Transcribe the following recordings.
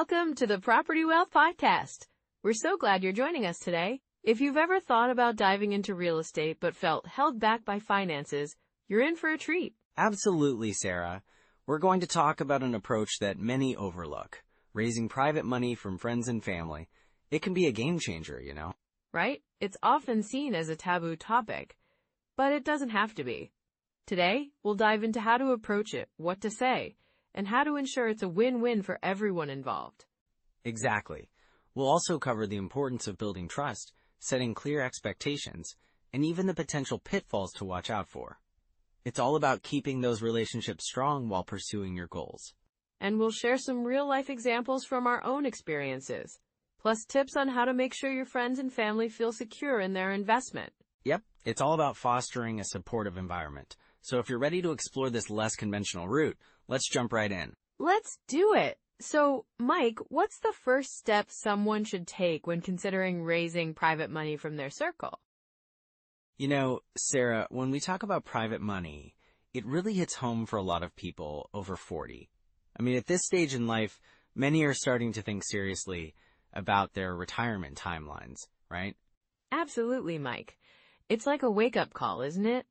Welcome to the Property Wealth Podcast. We're so glad you're joining us today. If you've ever thought about diving into real estate but felt held back by finances, you're in for a treat. Absolutely, Sarah. We're going to talk about an approach that many overlook, raising private money from friends and family. It can be a game changer, you know. Right? It's often seen as a taboo topic, but it doesn't have to be. Today, we'll dive into how to approach it, what to say, and how to ensure it's a win-win for everyone involved. Exactly. We'll also cover the importance of building trust, setting clear expectations, and even the potential pitfalls to watch out for. It's all about keeping those relationships strong while pursuing your goals. And we'll share some real-life examples from our own experiences, plus tips on how to make sure your friends and family feel secure in their investment. Yep, it's all about fostering a supportive environment. So if you're ready to explore this less conventional route, let's jump right in. Let's do it. So, Mike, what's the first step someone should take when considering raising private money from their circle? You know, Sarah, when we talk about private money, it really hits home for a lot of people over 40. I mean, at this stage in life, many are starting to think seriously about their retirement timelines, right? Absolutely, Mike. It's like a wake-up call, isn't it?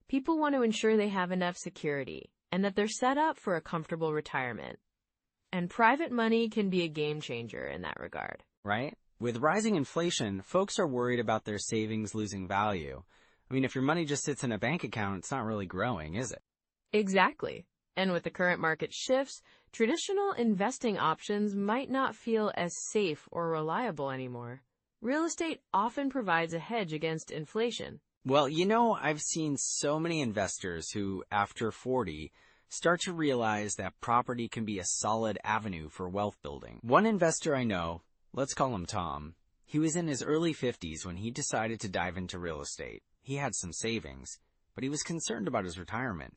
People want to ensure they have enough security and that they're set up for a comfortable retirement. And private money can be a game changer in that regard. Right? With rising inflation, folks are worried about their savings losing value. I mean, if your money just sits in a bank account, it's not really growing, is it? Exactly. And with the current market shifts, traditional investing options might not feel as safe or reliable anymore. Real estate often provides a hedge against inflation. Well, you know, I've seen so many investors who, after 40, start to realize that property can be a solid avenue for wealth building. One investor I know, let's call him Tom, he was in his early 50s when he decided to dive into real estate. He had some savings, but he was concerned about his retirement.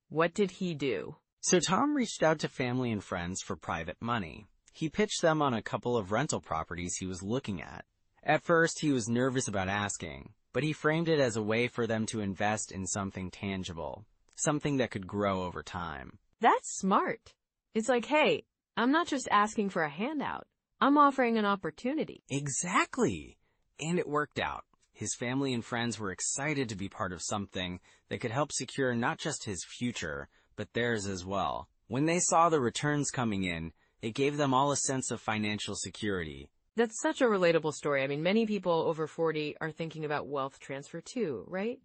What did he do? So Tom reached out to family and friends for private money. He pitched them on a couple of rental properties he was looking at. At first, he was nervous about asking, but he framed it as a way for them to invest in something tangible, something that could grow over time. That's smart. It's like, hey, I'm not just asking for a handout. I'm offering an opportunity. Exactly. And it worked out. His family and friends were excited to be part of something that could help secure not just his future, but theirs as well. When they saw the returns coming in, it gave them all a sense of financial security. That's such a relatable story. I mean, many people over 40 are thinking about wealth transfer too, right?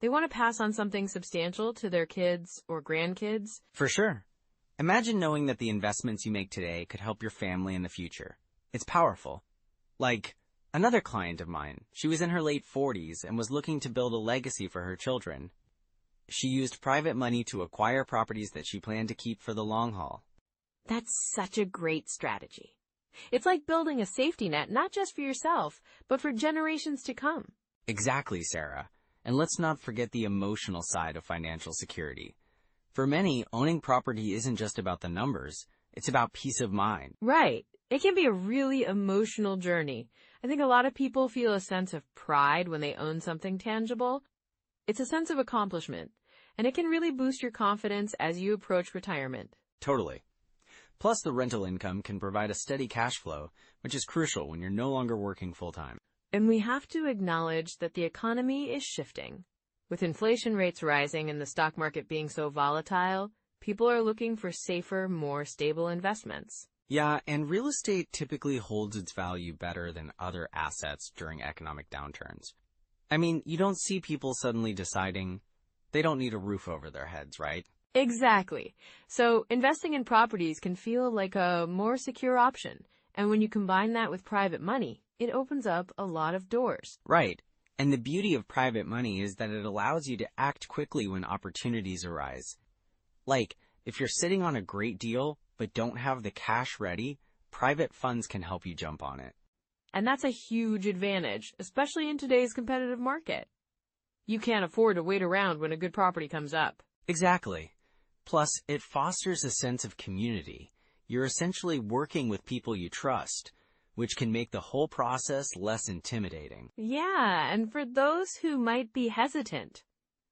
They want to pass on something substantial to their kids or grandkids. For sure. Imagine knowing that the investments you make today could help your family in the future. It's powerful. Like another client of mine, she was in her late 40s and was looking to build a legacy for her children. She used private money to acquire properties that she planned to keep for the long haul. That's such a great strategy. It's like building a safety net, not just for yourself, but for generations to come. Exactly, Sarah. And let's not forget the emotional side of financial security. For many, owning property isn't just about the numbers. It's about peace of mind. Right. It can be a really emotional journey. I think a lot of people feel a sense of pride when they own something tangible. It's a sense of accomplishment, and it can really boost your confidence as you approach retirement. Totally. Plus, the rental income can provide a steady cash flow, which is crucial when you're no longer working full-time. And we have to acknowledge that the economy is shifting. With inflation rates rising and the stock market being so volatile, people are looking for safer, more stable investments. Yeah, and real estate typically holds its value better than other assets during economic downturns. I mean, you don't see people suddenly deciding they don't need a roof over their heads, right? Exactly. So investing in properties can feel like a more secure option. And when you combine that with private money, it opens up a lot of doors. Right. And the beauty of private money is that it allows you to act quickly when opportunities arise. Like, if you're sitting on a great deal but don't have the cash ready, private funds can help you jump on it. And that's a huge advantage, especially in today's competitive market. You can't afford to wait around when a good property comes up. Exactly. Plus, it fosters a sense of community. You're essentially working with people you trust, which can make the whole process less intimidating. Yeah, and for those who might be hesitant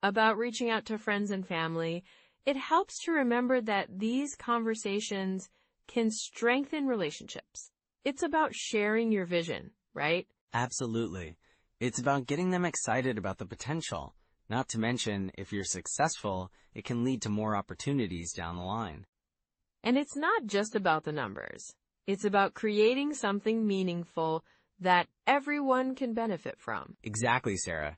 about reaching out to friends and family, it helps to remember that these conversations can strengthen relationships. It's about sharing your vision, right? Absolutely. It's about getting them excited about the potential. Not to mention, if you're successful, it can lead to more opportunities down the line. And it's not just about the numbers. It's about creating something meaningful that everyone can benefit from. Exactly, Sarah.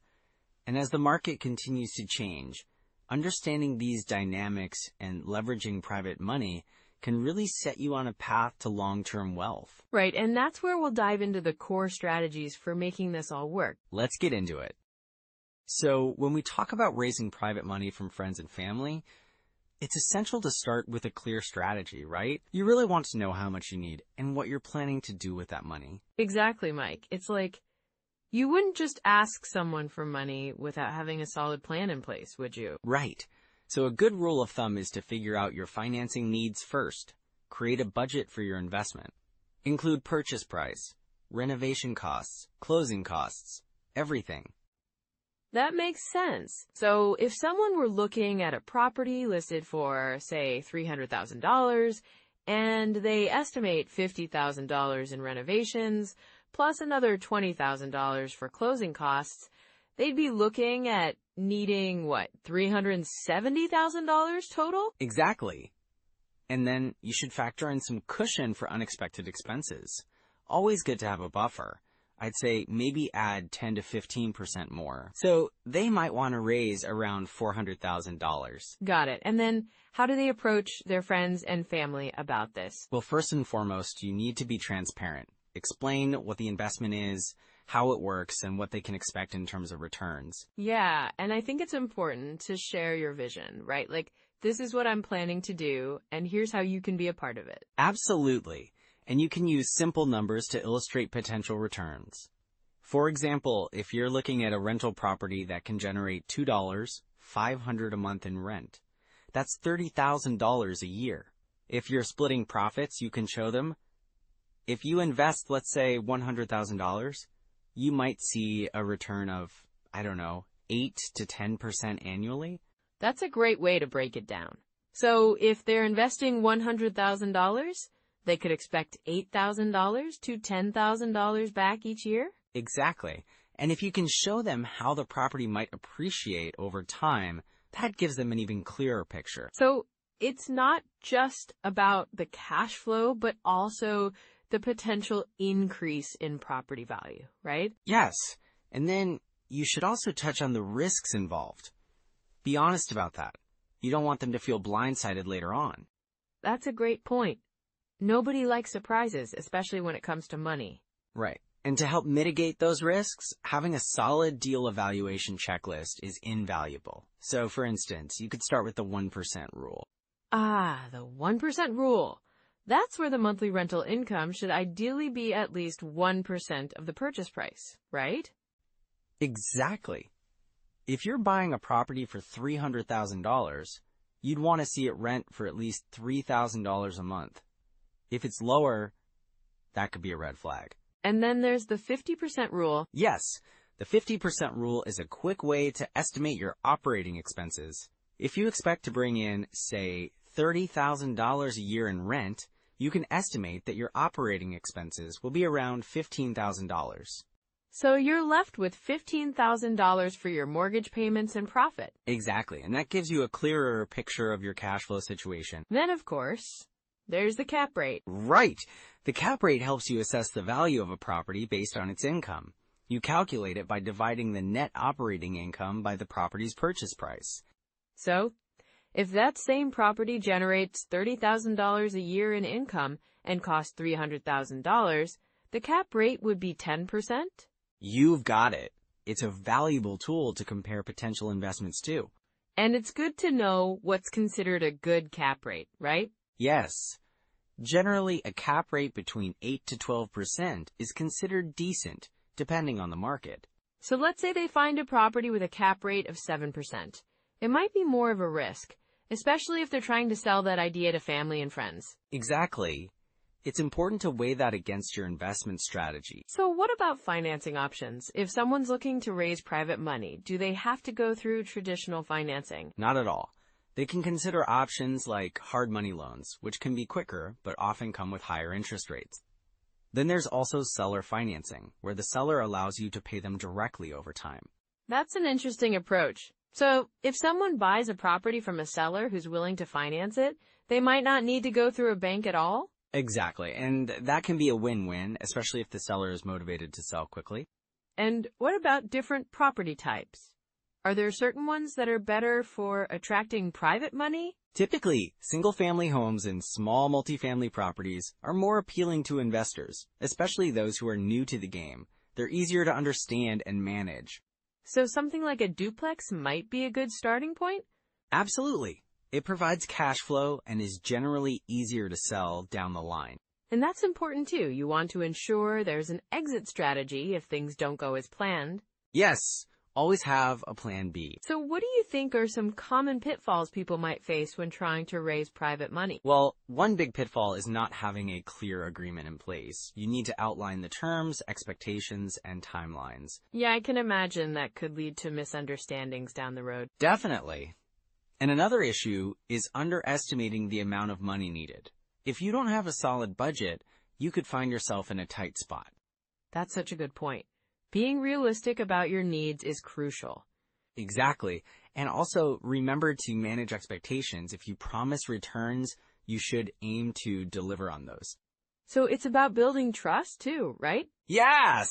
And as the market continues to change, understanding these dynamics and leveraging private money can really set you on a path to long-term wealth. Right, and that's where we'll dive into the core strategies for making this all work. Let's get into it. So, when we talk about raising private money from friends and family, it's essential to start with a clear strategy, right? You really want to know how much you need and what you're planning to do with that money. Exactly, Mike. It's like, you wouldn't just ask someone for money without having a solid plan in place, would you? Right. So a good rule of thumb is to figure out your financing needs first. Create a budget for your investment. Include purchase price, renovation costs, closing costs, everything. That makes sense. So if someone were looking at a property listed for, say, $300,000, and they estimate $50,000 in renovations, plus another $20,000 for closing costs, they'd be looking at needing, $370,000 total? Exactly. And then you should factor in some cushion for unexpected expenses. Always good to have a buffer. I'd say maybe add 10 to 15% more. So they might want to raise around $400,000. Got it. And then how do they approach their friends and family about this? Well, first and foremost, you need to be transparent. Explain what the investment is, how it works, and what they can expect in terms of returns. Yeah, and I think it's important to share your vision, right? Like, this is what I'm planning to do, and here's how you can be a part of it. Absolutely. And you can use simple numbers to illustrate potential returns. For example, if you're looking at a rental property that can generate $500 a month in rent, that's $30,000 a year. If you're splitting profits, you can show them, if you invest, let's say, $100,000, you might see a return of, 8 to 10% annually. That's a great way to break it down. So if they're investing $100,000, they could expect $8,000 to $10,000 back each year? Exactly. And if you can show them how the property might appreciate over time, that gives them an even clearer picture. So it's not just about the cash flow, but also the potential increase in property value, right? Yes. And then you should also touch on the risks involved. Be honest about that. You don't want them to feel blindsided later on. That's a great point. Nobody likes surprises, especially when it comes to money. Right. And to help mitigate those risks, having a solid deal evaluation checklist is invaluable. So, for instance, you could start with the 1% rule. Ah, the 1% rule. That's where the monthly rental income should ideally be at least 1% of the purchase price, right? Exactly. If you're buying a property for $300,000, you'd want to see it rent for at least $3,000 a month. If it's lower, that could be a red flag. And then there's the 50% rule. Yes, the 50% rule is a quick way to estimate your operating expenses. If you expect to bring in, say, $30,000 a year in rent, you can estimate that your operating expenses will be around $15,000. So you're left with $15,000 for your mortgage payments and profit. Exactly, and that gives you a clearer picture of your cash flow situation. Then, of course, there's the cap rate. Right. The cap rate helps you assess the value of a property based on its income. You calculate it by dividing the net operating income by the property's purchase price. So, if that same property generates $30,000 a year in income and costs $300,000, the cap rate would be 10%? You've got it. It's a valuable tool to compare potential investments to. And it's good to know what's considered a good cap rate, right? Yes. Generally, a cap rate between 8 to 12% is considered decent, depending on the market. So let's say they find a property with a cap rate of 7%. It might be more of a risk, especially if they're trying to sell that idea to family and friends. Exactly. It's important to weigh that against your investment strategy. So what about financing options? If someone's looking to raise private money, do they have to go through traditional financing? Not at all. They can consider options like hard money loans, which can be quicker but often come with higher interest rates. Then there's also seller financing, where the seller allows you to pay them directly over time. That's an interesting approach. So, if someone buys a property from a seller who's willing to finance it, they might not need to go through a bank at all? Exactly, and that can be a win-win, especially if the seller is motivated to sell quickly. And what about different property types? Are there certain ones that are better for attracting private money? Typically, single-family homes and small multifamily properties are more appealing to investors, especially those who are new to the game. They're easier to understand and manage. So something like a duplex might be a good starting point? Absolutely. It provides cash flow and is generally easier to sell down the line. And that's important too. You want to ensure there's an exit strategy if things don't go as planned. Yes, always have a plan B. So what do you think are some common pitfalls people might face when trying to raise private money? Well, one big pitfall is not having a clear agreement in place. You need to outline the terms, expectations, and timelines. Yeah, I can imagine that could lead to misunderstandings down the road. Definitely. And another issue is underestimating the amount of money needed. If you don't have a solid budget, you could find yourself in a tight spot. That's such a good point. Being realistic about your needs is crucial. Exactly. And also remember to manage expectations. If you promise returns, you should aim to deliver on those. So it's about building trust too, right? Yes!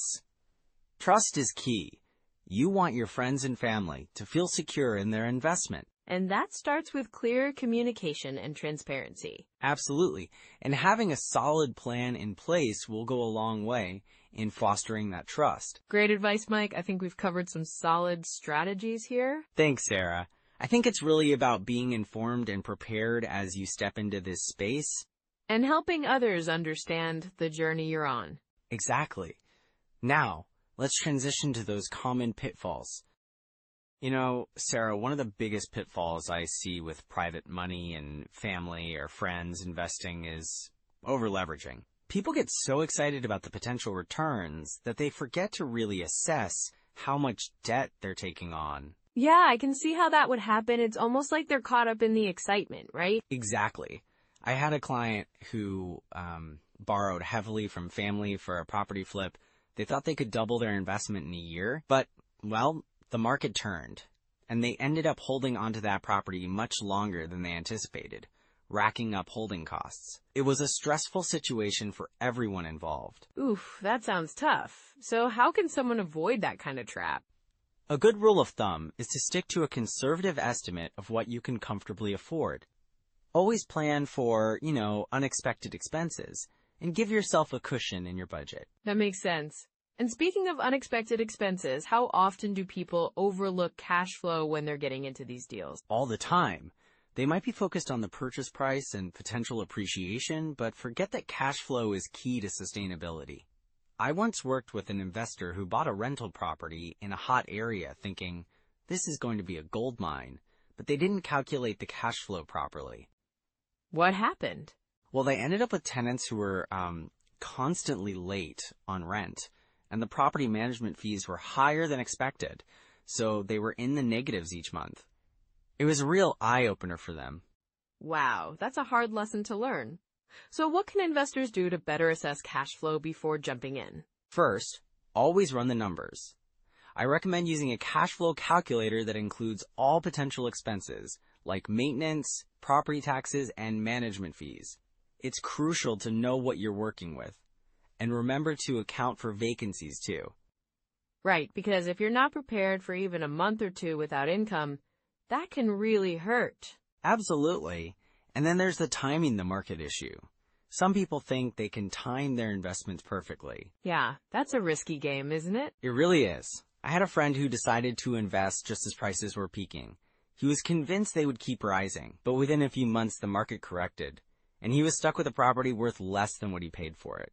Trust is key. You want your friends and family to feel secure in their investment. And that starts with clear communication and transparency. Absolutely. And having a solid plan in place will go a long way in fostering that trust. Great advice, Mike. I think we've covered some solid strategies here. Thanks, Sarah. I think it's really about being informed and prepared as you step into this space. And helping others understand the journey you're on. Exactly. Now, let's transition to those common pitfalls. You know, Sarah, one of the biggest pitfalls I see with private money and family or friends investing is over-leveraging. People get so excited about the potential returns that they forget to really assess how much debt they're taking on. Yeah, I can see how that would happen. It's almost like they're caught up in the excitement, right? Exactly. I had a client who borrowed heavily from family for a property flip. They thought they could double their investment in a year, but, well, the market turned, and they ended up holding onto that property much longer than they anticipated, racking up holding costs. It was a stressful situation for everyone involved. Oof, that sounds tough. So how can someone avoid that kind of trap? A good rule of thumb is to stick to a conservative estimate of what you can comfortably afford. Always plan for, unexpected expenses, and give yourself a cushion in your budget. That makes sense. And speaking of unexpected expenses, how often do people overlook cash flow when they're getting into these deals? All the time. They might be focused on the purchase price and potential appreciation, but forget that cash flow is key to sustainability. I once worked with an investor who bought a rental property in a hot area thinking, this is going to be a gold mine, but they didn't calculate the cash flow properly. What happened? Well, they ended up with tenants who were constantly late on rent, and the property management fees were higher than expected, so they were in the negatives each month. It was a real eye-opener for them. Wow, that's a hard lesson to learn. So what can investors do to better assess cash flow before jumping in? First, always run the numbers. I recommend using a cash flow calculator that includes all potential expenses, like maintenance, property taxes, and management fees. It's crucial to know what you're working with. And remember to account for vacancies too. Right, because if you're not prepared for even a month or two without income, that can really hurt. Absolutely. And then there's the timing the market issue. Some people think they can time their investments perfectly. Yeah, that's a risky game, isn't it? It really is. I had a friend who decided to invest just as prices were peaking. He was convinced they would keep rising, but within a few months the market corrected, and he was stuck with a property worth less than what he paid for it.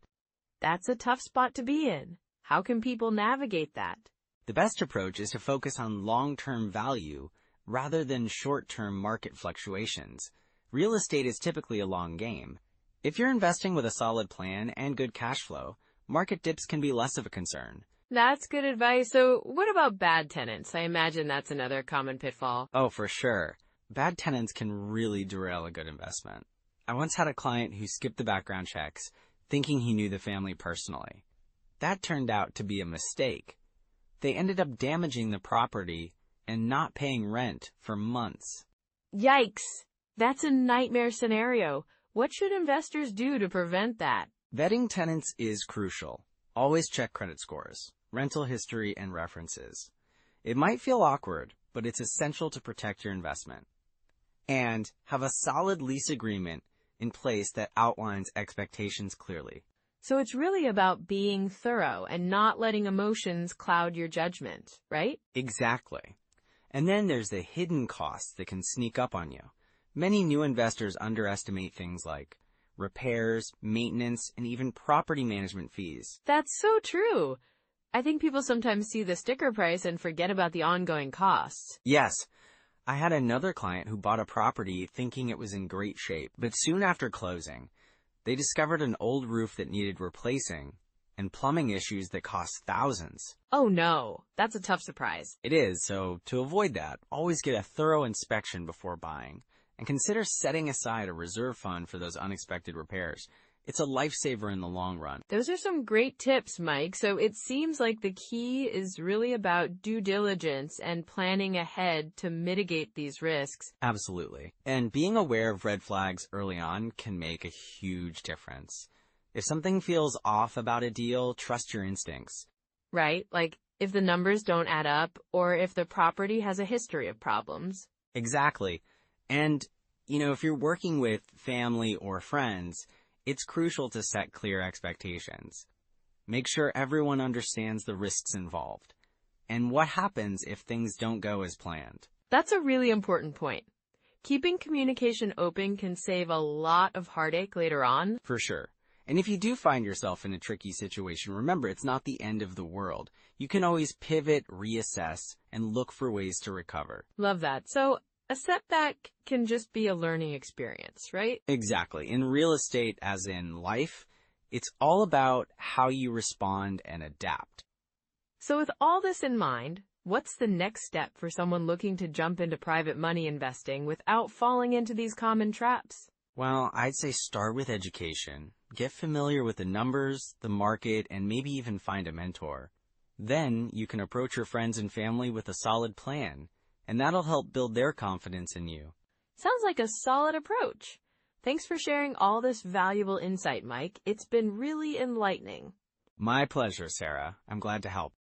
That's a tough spot to be in. How can people navigate that? The best approach is to focus on long-term value rather than short-term market fluctuations. Real estate is typically a long game. If you're investing with a solid plan and good cash flow, market dips can be less of a concern. That's good advice. So what about bad tenants? I imagine that's another common pitfall. Oh, for sure. bad tenants can really derail a good investment. I once had a client who skipped the background checks, thinking he knew the family personally. That turned out to be a mistake. They ended up damaging the property and not paying rent for months. Yikes! That's a nightmare scenario. What should investors do to prevent that? Vetting tenants is crucial. Always check credit scores, rental history, and references. It might feel awkward, but it's essential to protect your investment. And have a solid lease agreement in place that outlines expectations clearly. So it's really about being thorough and not letting emotions cloud your judgment, right? Exactly. And then there's the hidden costs that can sneak up on you. Many new investors underestimate things like repairs, maintenance, and even property management fees. That's so true. I think people sometimes see the sticker price and forget about the ongoing costs. Yes. I had another client who bought a property thinking it was in great shape, but soon after closing, they discovered an old roof that needed replacing and plumbing issues that cost thousands. Oh no, that's a tough surprise. It is, so to avoid that, always get a thorough inspection before buying, and consider setting aside a reserve fund for those unexpected repairs. It's a lifesaver in the long run. Those are some great tips, Mike. So it seems like the key is really about due diligence and planning ahead to mitigate these risks. Absolutely. And being aware of red flags early on can make a huge difference. If something feels off about a deal, trust your instincts. Right? Like if the numbers don't add up or if the property has a history of problems. Exactly. And, if you're working with family or friends, it's crucial to set clear expectations. Make sure everyone understands the risks involved and what happens if things don't go as planned. That's a really important point. Keeping communication open can save a lot of heartache later on. For sure. And if you do find yourself in a tricky situation, remember, it's not the end of the world. You can always pivot, reassess, and look for ways to recover. Love that. So a setback can just be a learning experience, right? Exactly. In real estate, as in life, it's all about how you respond and adapt. So with all this in mind, what's the next step for someone looking to jump into private money investing without falling into these common traps? Well, I'd say start with education. Get familiar with the numbers, the market, and maybe even find a mentor. Then you can approach your friends and family with a solid plan, and that'll help build their confidence in you. Sounds like a solid approach. Thanks for sharing all this valuable insight, Mike. It's been really enlightening. My pleasure, Sarah. I'm glad to help.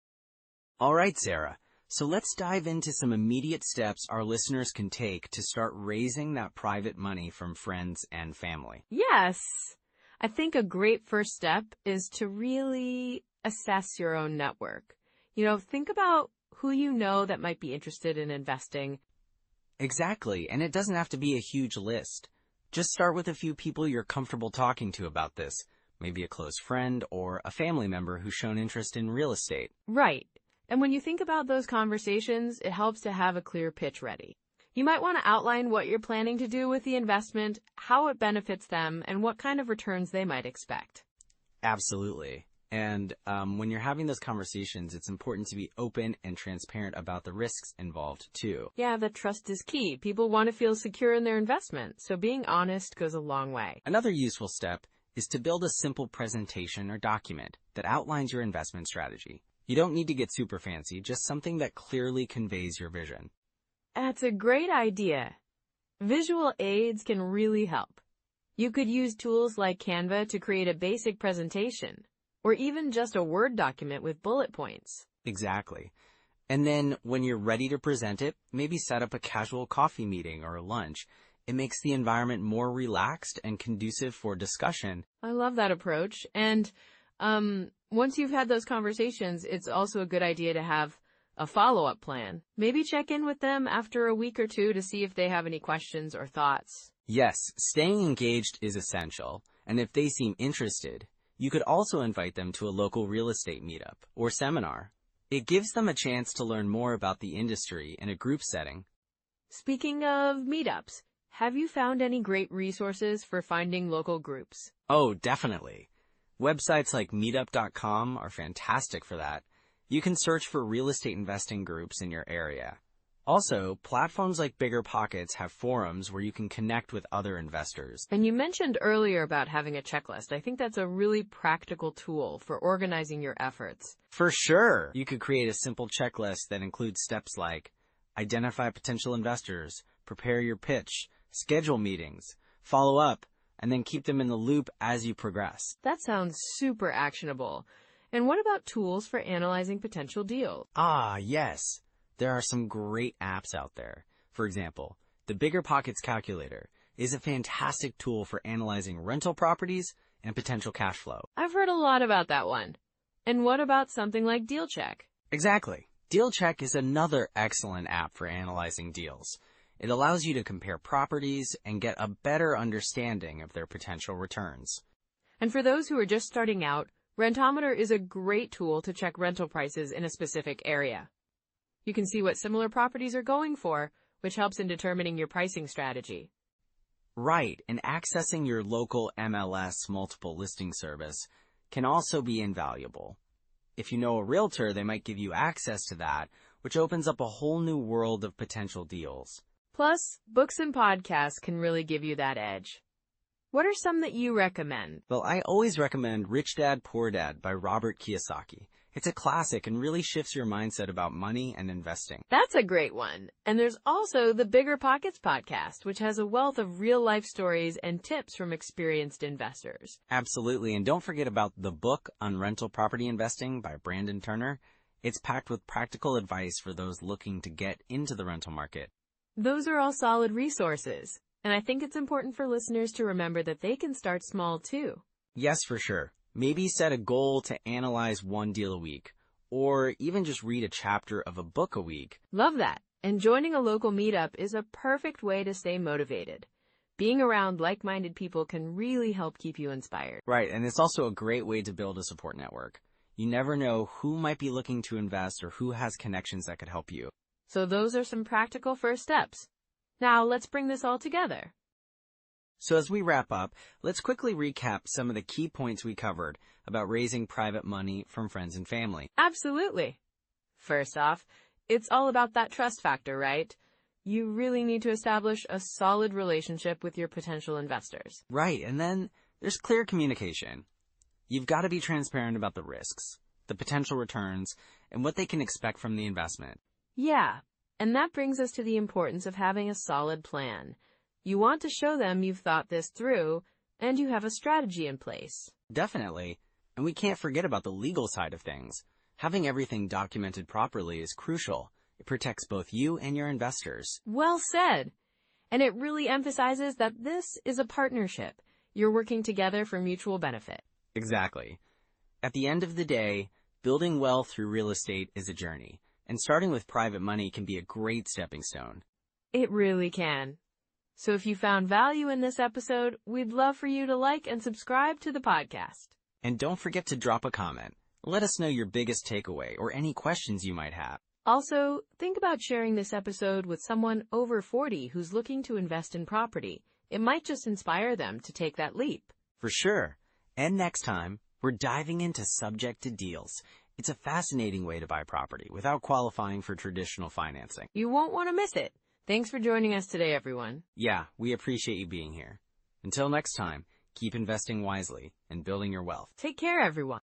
All right, Sarah. So let's dive into some immediate steps our listeners can take to start raising that private money from friends and family. Yes. I think a great first step is to really assess your own network. Think about who you know that might be interested in investing. Exactly, and it doesn't have to be a huge list. Just start with a few people you're comfortable talking to about this, maybe a close friend or a family member who's shown interest in real estate. Right. And when you think about those conversations, it helps to have a clear pitch ready. You might want to outline what you're planning to do with the investment, how it benefits them, and what kind of returns they might expect. Absolutely. And when you're having those conversations, it's important to be open and transparent about the risks involved, too. Yeah, the trust is key. People want to feel secure in their investment, so being honest goes a long way. Another useful step is to build a simple presentation or document that outlines your investment strategy. You don't need to get super fancy, just something that clearly conveys your vision. That's a great idea. Visual aids can really help. You could use tools like Canva to create a basic presentation, or even just a Word document with bullet points. Exactly. And then when you're ready to present it, maybe set up a casual coffee meeting or lunch. It makes the environment more relaxed and conducive for discussion. I love that approach. And once you've had those conversations, it's also a good idea to have a follow-up plan. Maybe check in with them after a week or two to see if they have any questions or thoughts. Yes, staying engaged is essential. And if they seem interested, you could also invite them to a local real estate meetup or seminar. It gives them a chance to learn more about the industry in a group setting. Speaking of meetups, have you found any great resources for finding local groups? Oh, definitely. Websites like meetup.com are fantastic for that. You can search for real estate investing groups in your area. Also, platforms like BiggerPockets have forums where you can connect with other investors. And you mentioned earlier about having a checklist. I think that's a really practical tool for organizing your efforts. For sure! You could create a simple checklist that includes steps like identify potential investors, prepare your pitch, schedule meetings, follow up, and then keep them in the loop as you progress. That sounds super actionable. And what about tools for analyzing potential deals? Ah, yes. There are some great apps out there. For example, the BiggerPockets Calculator is a fantastic tool for analyzing rental properties and potential cash flow. I've heard a lot about that one. And what about something like DealCheck? Exactly. DealCheck is another excellent app for analyzing deals. It allows you to compare properties and get a better understanding of their potential returns. And for those who are just starting out, Rentometer is a great tool to check rental prices in a specific area. You can see what similar properties are going for, which helps in determining your pricing strategy. Right, and accessing your local MLS multiple listing service can also be invaluable. If you know a realtor, they might give you access to that, which opens up a whole new world of potential deals. Plus, books and podcasts can really give you that edge. What are some that you recommend? Well, I always recommend Rich Dad, Poor Dad by Robert Kiyosaki. It's a classic and really shifts your mindset about money and investing. That's a great one. And there's also the BiggerPockets podcast, which has a wealth of real-life stories and tips from experienced investors. Absolutely. And don't forget about the book on rental property investing by Brandon Turner. It's packed with practical advice for those looking to get into the rental market. Those are all solid resources. And I think it's important for listeners to remember that they can start small too. Yes, for sure. Maybe set a goal to analyze one deal a week, or even just read a chapter of a book a week. Love that. And joining a local meetup is a perfect way to stay motivated. Being around like-minded people can really help keep you inspired. Right, and it's also a great way to build a support network. You never know who might be looking to invest or who has connections that could help you. So those are some practical first steps. Now let's bring this all together. So as we wrap up, let's quickly recap some of the key points we covered about raising private money from friends and family. Absolutely. First off, it's all about that trust factor, right? You really need to establish a solid relationship with your potential investors. Right, and then there's clear communication. You've got to be transparent about the risks, the potential returns, and what they can expect from the investment. Yeah, and that brings us to the importance of having a solid plan. You want to show them you've thought this through, and you have a strategy in place. Definitely. And we can't forget about the legal side of things. Having everything documented properly is crucial. It protects both you and your investors. Well said. And it really emphasizes that this is a partnership. You're working together for mutual benefit. Exactly. At the end of the day, building wealth through real estate is a journey, and starting with private money can be a great stepping stone. It really can. So if you found value in this episode, we'd love for you to like and subscribe to the podcast. And don't forget to drop a comment. Let us know your biggest takeaway or any questions you might have. Also, think about sharing this episode with someone over 40 who's looking to invest in property. It might just inspire them to take that leap. For sure. And next time, we're diving into subject-to deals. It's a fascinating way to buy property without qualifying for traditional financing. You won't want to miss it. Thanks for joining us today, everyone. Yeah, we appreciate you being here. Until next time, keep investing wisely and building your wealth. Take care, everyone.